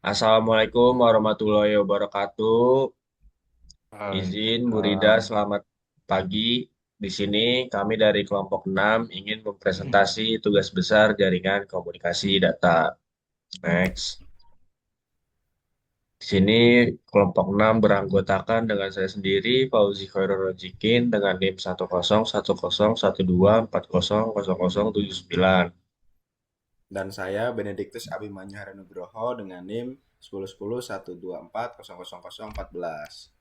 Assalamualaikum warahmatullahi wabarakatuh. Izin Bu Rida, Waalaikumsalam. selamat pagi. Di sini kami dari kelompok 6 ingin mempresentasi tugas besar jaringan komunikasi data. Next. Di sini kelompok 6 beranggotakan dengan saya sendiri, Fauzi Khairul Rojikin, dengan NIM 1010124000079. Dan saya Benediktus Abimanyu Haranugroho dengan NIM 10101240014.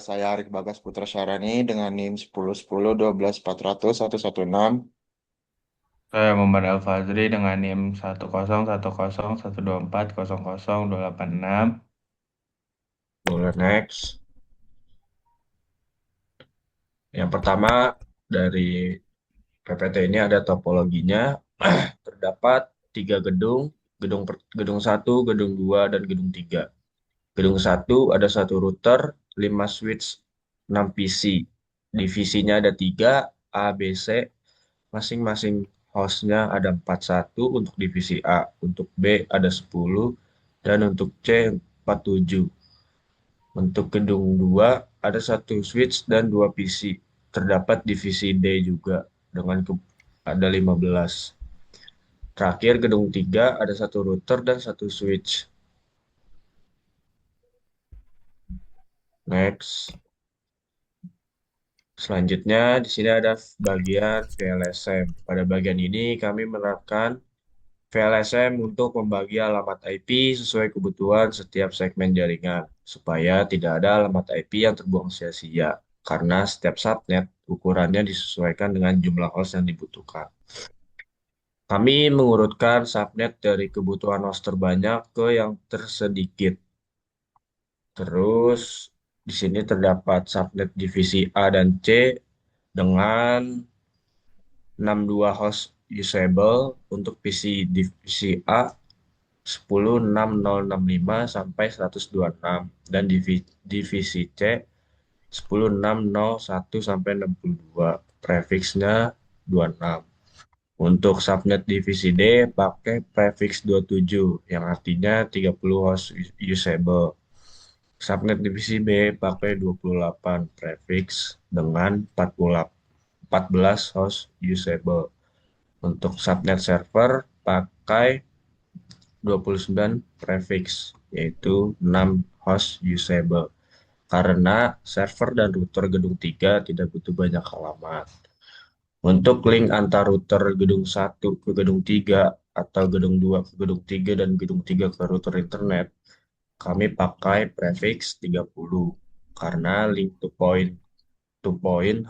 Saya Arik Bagas Putra Syarani dengan NIM 1010 12 400 116. Saya Muhammad Al-Fazri dengan NIM 1010124000286. Boleh next. Yang pertama dari PPT ini ada topologinya. Terdapat tiga gedung, gedung satu, gedung 2, dan gedung 3. Gedung satu ada satu router, 5 switch, 6 PC. Divisinya ada 3, A, B, C. Masing-masing hostnya ada 41 untuk divisi A. Untuk B ada 10, dan untuk C 47. Untuk gedung 2 ada satu switch dan 2 PC. Terdapat divisi D juga dengan ada 15. Terakhir, gedung 3 ada satu router dan satu switch. Next. Selanjutnya, di sini ada bagian VLSM. Pada bagian ini, kami menerapkan VLSM untuk membagi alamat IP sesuai kebutuhan setiap segmen jaringan, supaya tidak ada alamat IP yang terbuang sia-sia, karena setiap subnet ukurannya disesuaikan dengan jumlah host yang dibutuhkan. Kami mengurutkan subnet dari kebutuhan host terbanyak ke yang tersedikit. Terus di sini terdapat subnet divisi A dan C dengan 62 host usable untuk PC divisi A 10.6065 sampai 126 dan divisi C 10.601 sampai 62. Prefiksnya 26. Untuk subnet divisi D pakai prefiks 27 yang artinya 30 host usable. Subnet divisi B pakai 28 prefix dengan 14 host usable. Untuk subnet server pakai 29 prefix, yaitu 6 host usable. Karena server dan router gedung 3 tidak butuh banyak halaman. Untuk link antar router gedung 1 ke gedung 3 atau gedung 2 ke gedung 3 dan gedung 3 ke router internet, kami pakai prefix 30 karena link to point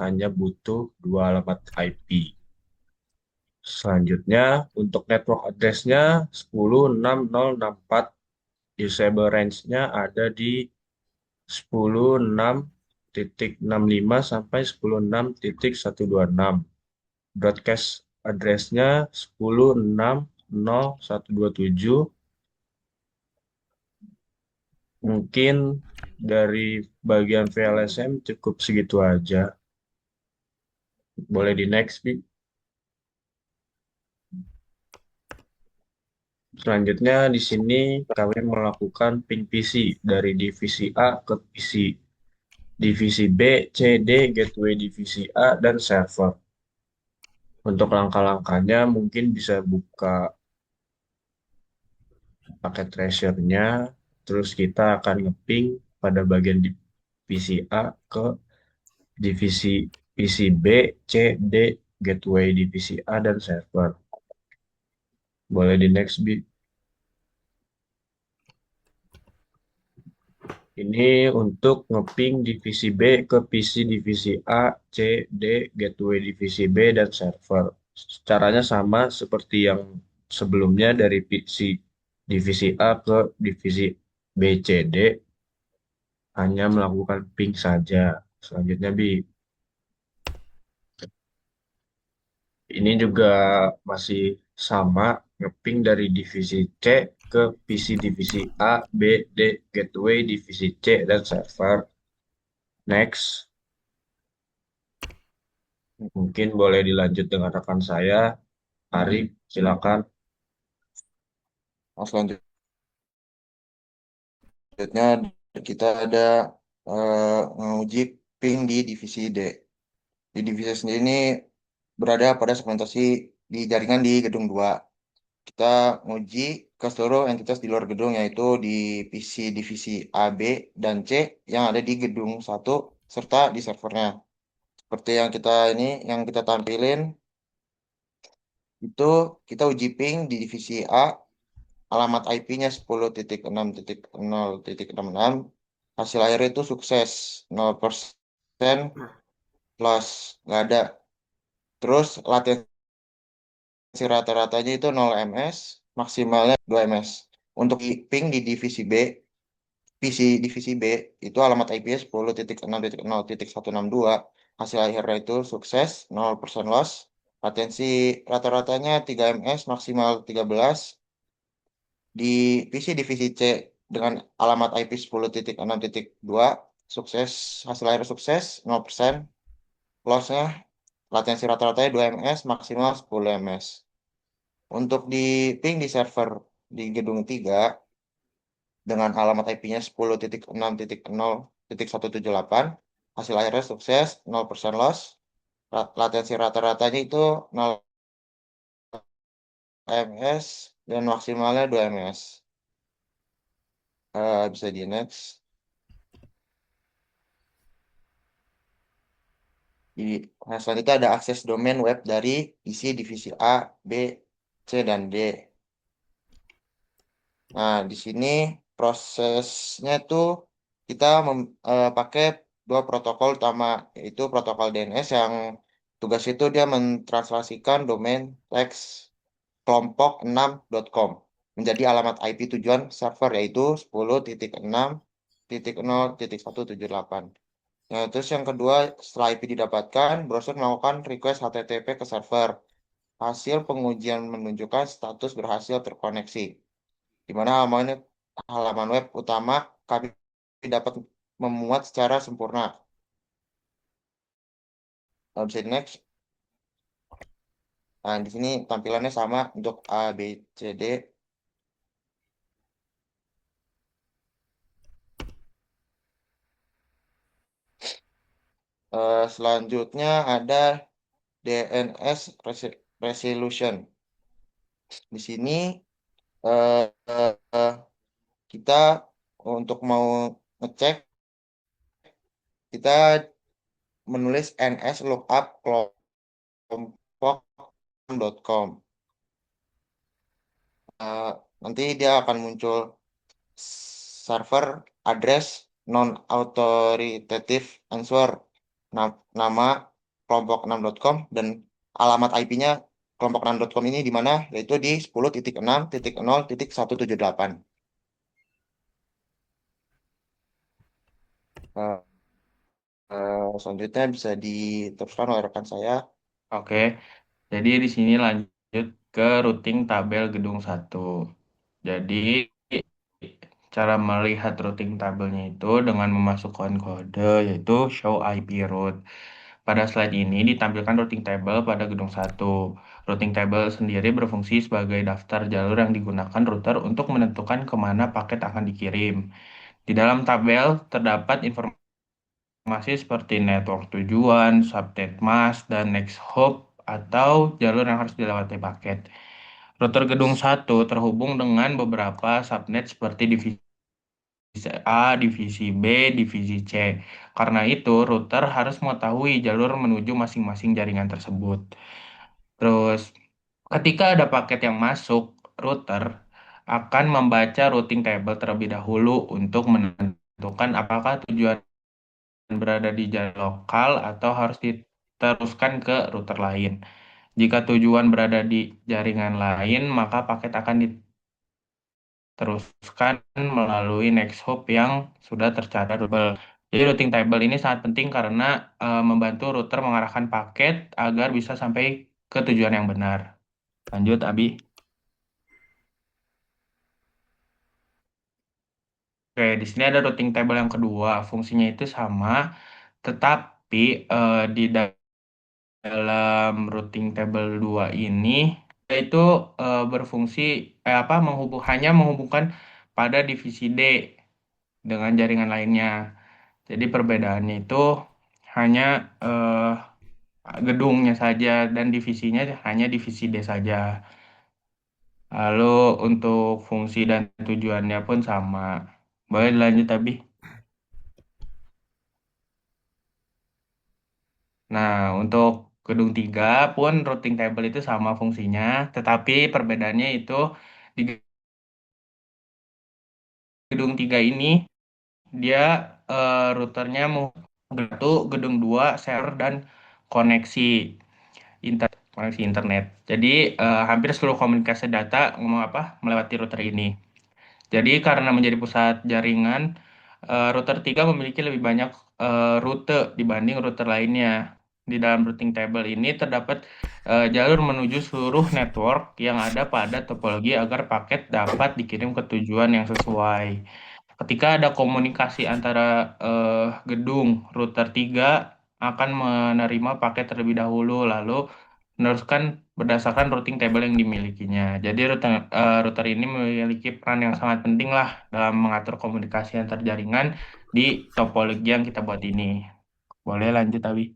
hanya butuh dua alamat IP. Selanjutnya, untuk network address-nya 10.6064, usable range-nya ada di 10.6.65 sampai 10.6.126. Broadcast address-nya 10.6.0.127. Mungkin dari bagian VLSM cukup segitu aja. Boleh di next, Bi. Selanjutnya di sini kami melakukan ping PC dari divisi A ke PC, divisi B, C, D, gateway divisi A, dan server. Untuk langkah-langkahnya mungkin bisa buka pakai tracernya, terus kita akan ngeping pada bagian divisi A ke divisi PC B, C, D, gateway divisi A, dan server. Boleh di next, Bi. Ini untuk ngeping divisi B ke PC divisi A, C, D, gateway divisi B, dan server. Caranya sama seperti yang sebelumnya dari PC divisi A ke divisi B, C, D, hanya melakukan ping saja. Selanjutnya, Bi, ini juga masih sama, ngeping dari divisi C ke PC divisi A, B, D, gateway divisi C, dan server. Next. Mungkin boleh dilanjut dengan rekan saya, Ari, silakan. Selanjutnya Selanjutnya kita ada menguji ping di divisi D. Di divisi sendiri ini berada pada segmentasi di jaringan di gedung 2. Kita menguji ke seluruh entitas di luar gedung, yaitu di PC divisi A, B, dan C yang ada di gedung 1 serta di servernya. Seperti yang kita tampilin, itu kita uji ping di divisi A, alamat IP-nya 10.6.0.66, hasil akhirnya itu sukses, 0% loss, nggak ada. Terus latensi rata-ratanya itu 0 ms, maksimalnya 2 ms. Untuk ping di divisi B, PC divisi B, itu alamat IP-nya 10.6.0.162, hasil akhirnya itu sukses, 0% loss, latensi rata-ratanya 3 ms, maksimal 13. Di PC divisi C dengan alamat IP 10.6.2, sukses, hasil akhir sukses 0%, lossnya latensi rata-ratanya 2 ms, maksimal 10 ms. Untuk di ping di server di gedung 3 dengan alamat IP-nya 10.6.0.178, hasil akhirnya sukses 0% loss, latensi rata-ratanya itu 0 ms dan maksimalnya 2 ms. Bisa di next. Di, nah, selanjutnya ada akses domain web dari isi divisi A, B, C, dan D. Nah, di sini prosesnya tuh kita pakai dua protokol utama, yaitu protokol DNS yang tugas itu dia mentranslasikan domain teks kelompok 6.com menjadi alamat IP tujuan server, yaitu 10.6.0.178. Nah, terus yang kedua, setelah IP didapatkan, browser melakukan request HTTP ke server. Hasil pengujian menunjukkan status berhasil terkoneksi, di mana halaman web utama kami dapat memuat secara sempurna. Bisa di next. Nah, di sini tampilannya sama untuk A, B, C, D. Selanjutnya ada DNS resolution. Di sini eh, eh, kita untuk mau ngecek, kita menulis ns lookup kelompok.com. Eh, Nanti dia akan muncul server address non authoritative answer, nama kelompok 6.com, dan alamat IP-nya kelompok 6.com ini di mana, yaitu di 10.6.0.178. Eh, Selanjutnya bisa diteruskan oleh rekan saya. Oke, jadi di sini lanjut ke routing tabel gedung satu. Jadi cara melihat routing tabelnya itu dengan memasukkan kode yaitu show IP route. Pada slide ini ditampilkan routing table pada gedung satu. Routing table sendiri berfungsi sebagai daftar jalur yang digunakan router untuk menentukan kemana paket akan dikirim. Di dalam tabel terdapat informasi seperti network tujuan, subnet mask, dan next hop atau jalur yang harus dilewati paket. Router gedung satu terhubung dengan beberapa subnet seperti divisi A, divisi B, divisi C. Karena itu, router harus mengetahui jalur menuju masing-masing jaringan tersebut. Terus, ketika ada paket yang masuk, router akan membaca routing table terlebih dahulu untuk menentukan apakah tujuan berada di jaringan lokal atau harus diteruskan ke router lain. Jika tujuan berada di jaringan lain, maka paket akan diteruskan melalui next hop yang sudah tercatat router. Jadi routing table ini sangat penting karena membantu router mengarahkan paket agar bisa sampai ke tujuan yang benar. Lanjut, Abi. Oke, di sini ada routing table yang kedua. Fungsinya itu sama, tetapi di dalam routing table 2 ini yaitu berfungsi hanya menghubungkan pada divisi D. dengan jaringan lainnya. Jadi perbedaannya itu hanya gedungnya saja dan divisinya hanya divisi D saja. Lalu untuk fungsi dan tujuannya pun sama. Boleh dilanjut tapi. Nah, untuk gedung 3 pun routing table itu sama fungsinya, tetapi perbedaannya itu di gedung 3 ini dia routernya mau satu, gedung 2 server dan koneksi koneksi internet. Jadi hampir seluruh komunikasi data ngomong apa melewati router ini. Jadi karena menjadi pusat jaringan, router 3 memiliki lebih banyak rute dibanding router lainnya. Di dalam routing table ini terdapat jalur menuju seluruh network yang ada pada topologi agar paket dapat dikirim ke tujuan yang sesuai. Ketika ada komunikasi antara gedung, router 3 akan menerima paket terlebih dahulu, lalu meneruskan berdasarkan routing table yang dimilikinya. Jadi router ini memiliki peran yang sangat penting lah dalam mengatur komunikasi antar jaringan di topologi yang kita buat ini. Boleh lanjut, Abi.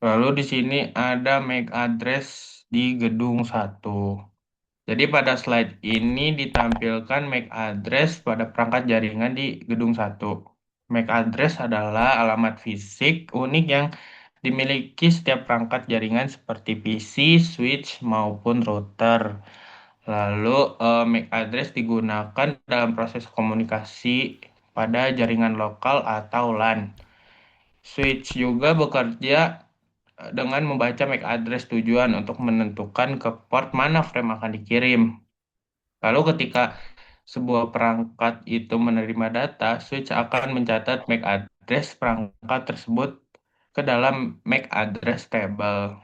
Lalu di sini ada MAC address di gedung 1. Jadi pada slide ini ditampilkan MAC address pada perangkat jaringan di gedung 1. MAC address adalah alamat fisik unik yang dimiliki setiap perangkat jaringan seperti PC, switch, maupun router. Lalu MAC address digunakan dalam proses komunikasi pada jaringan lokal atau LAN. Switch juga bekerja dengan membaca MAC address tujuan untuk menentukan ke port mana frame akan dikirim. Lalu ketika sebuah perangkat itu menerima data, switch akan mencatat MAC address perangkat tersebut ke dalam MAC address table.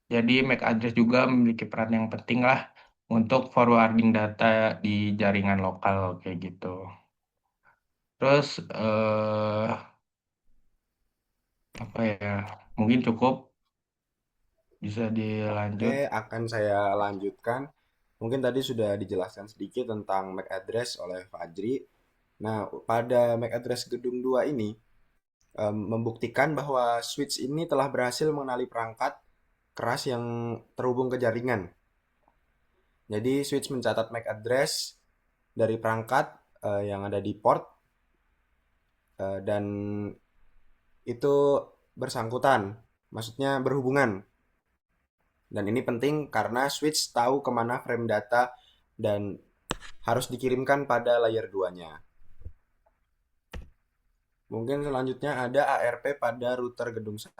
Jadi MAC address juga memiliki peran yang penting lah untuk forwarding data di jaringan lokal kayak gitu. Terus apa ya? Mungkin cukup bisa Oke, dilanjut. akan saya lanjutkan. Mungkin tadi sudah dijelaskan sedikit tentang MAC address oleh Fajri. Nah, pada MAC address gedung 2 ini membuktikan bahwa switch ini telah berhasil mengenali perangkat keras yang terhubung ke jaringan. Jadi switch mencatat MAC address dari perangkat yang ada di port dan itu bersangkutan, maksudnya berhubungan. Dan ini penting karena switch tahu kemana frame data dan harus dikirimkan pada layer 2-nya. Mungkin selanjutnya ada ARP pada router gedung 1.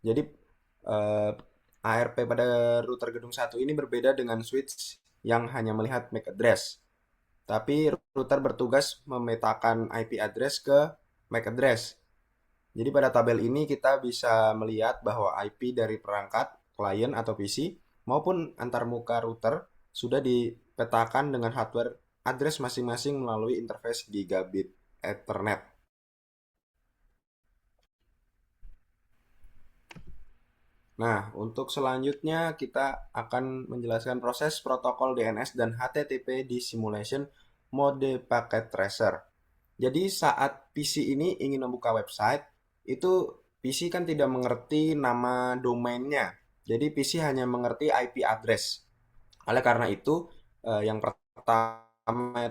Jadi eh, ARP pada router gedung 1 ini berbeda dengan switch yang hanya melihat MAC address. Tapi router bertugas memetakan IP address ke MAC address. Jadi pada tabel ini kita bisa melihat bahwa IP dari perangkat, klien atau PC maupun antarmuka router sudah dipetakan dengan hardware address masing-masing melalui interface gigabit Ethernet. Nah, untuk selanjutnya kita akan menjelaskan proses protokol DNS dan HTTP di simulation mode packet tracer. Jadi saat PC ini ingin membuka website, itu PC kan tidak mengerti nama domainnya. Jadi PC hanya mengerti IP address. Oleh karena itu, yang pertama,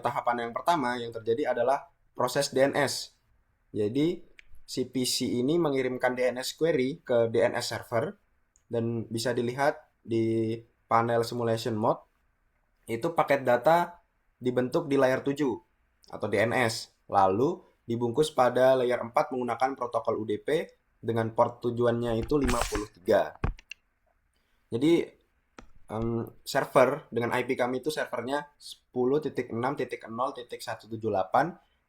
tahapan yang pertama yang terjadi adalah proses DNS. Jadi si PC ini mengirimkan DNS query ke DNS server dan bisa dilihat di panel simulation mode itu paket data dibentuk di layer 7 atau DNS, lalu dibungkus pada layer 4 menggunakan protokol UDP dengan port tujuannya itu 53. Jadi server dengan IP kami itu servernya 10.6.0.178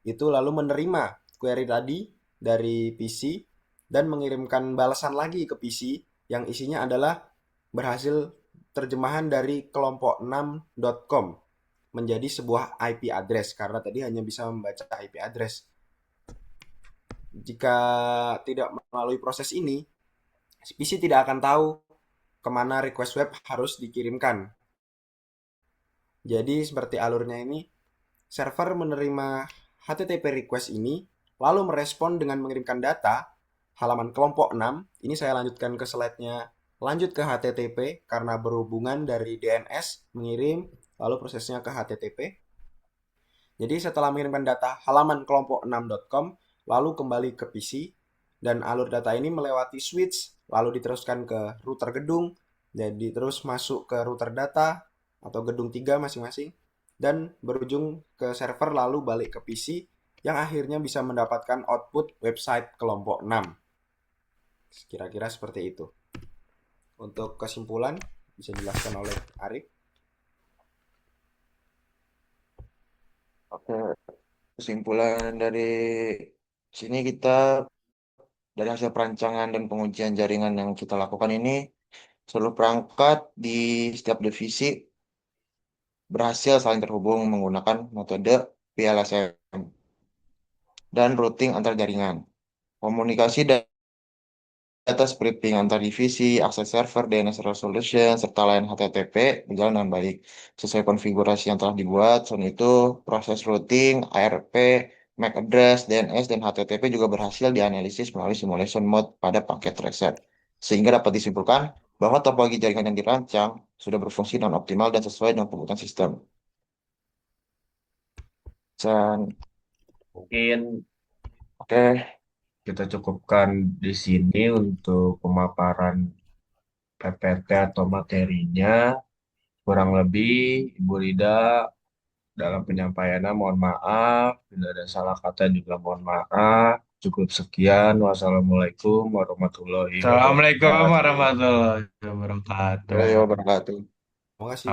itu lalu menerima query tadi dari PC dan mengirimkan balasan lagi ke PC yang isinya adalah berhasil terjemahan dari kelompok 6.com menjadi sebuah IP address karena tadi hanya bisa membaca IP address. Jika tidak melalui proses ini, PC tidak akan tahu kemana request web harus dikirimkan. Jadi seperti alurnya ini, server menerima HTTP request ini, lalu merespon dengan mengirimkan data halaman kelompok 6. Ini saya lanjutkan ke slide-nya. Lanjut ke HTTP karena berhubungan dari DNS mengirim, lalu prosesnya ke HTTP. Jadi setelah mengirimkan data halaman kelompok 6.com, lalu kembali ke PC, dan alur data ini melewati switch, lalu diteruskan ke router gedung, jadi terus masuk ke router data atau gedung 3 masing-masing, dan berujung ke server lalu balik ke PC, yang akhirnya bisa mendapatkan output website kelompok 6. Kira-kira seperti itu. Untuk kesimpulan, bisa dijelaskan oleh Arif. Oke, kesimpulan dari sini kita dari hasil perancangan dan pengujian jaringan yang kita lakukan ini, seluruh perangkat di setiap divisi berhasil saling terhubung menggunakan metode PLSM dan routing antar jaringan. Komunikasi data splitting antar divisi, akses server, DNS resolution, serta layanan HTTP berjalan dengan baik sesuai konfigurasi yang telah dibuat. Selain itu, proses routing, ARP, MAC address, DNS, dan HTTP juga berhasil dianalisis melalui simulation mode pada paket tracer. Sehingga dapat disimpulkan bahwa topologi jaringan yang dirancang sudah berfungsi dengan optimal dan sesuai dengan kebutuhan sistem. Dan, Mungkin oke, kita cukupkan di sini untuk pemaparan PPT atau materinya. Kurang lebih, Ibu Rida dalam penyampaiannya mohon maaf. Bila ada salah kata juga mohon maaf. Cukup sekian. Wassalamualaikum warahmatullahi Assalamualaikum wabarakatuh. warahmatullahi wabarakatuh. wabarakatuh. Terima kasih.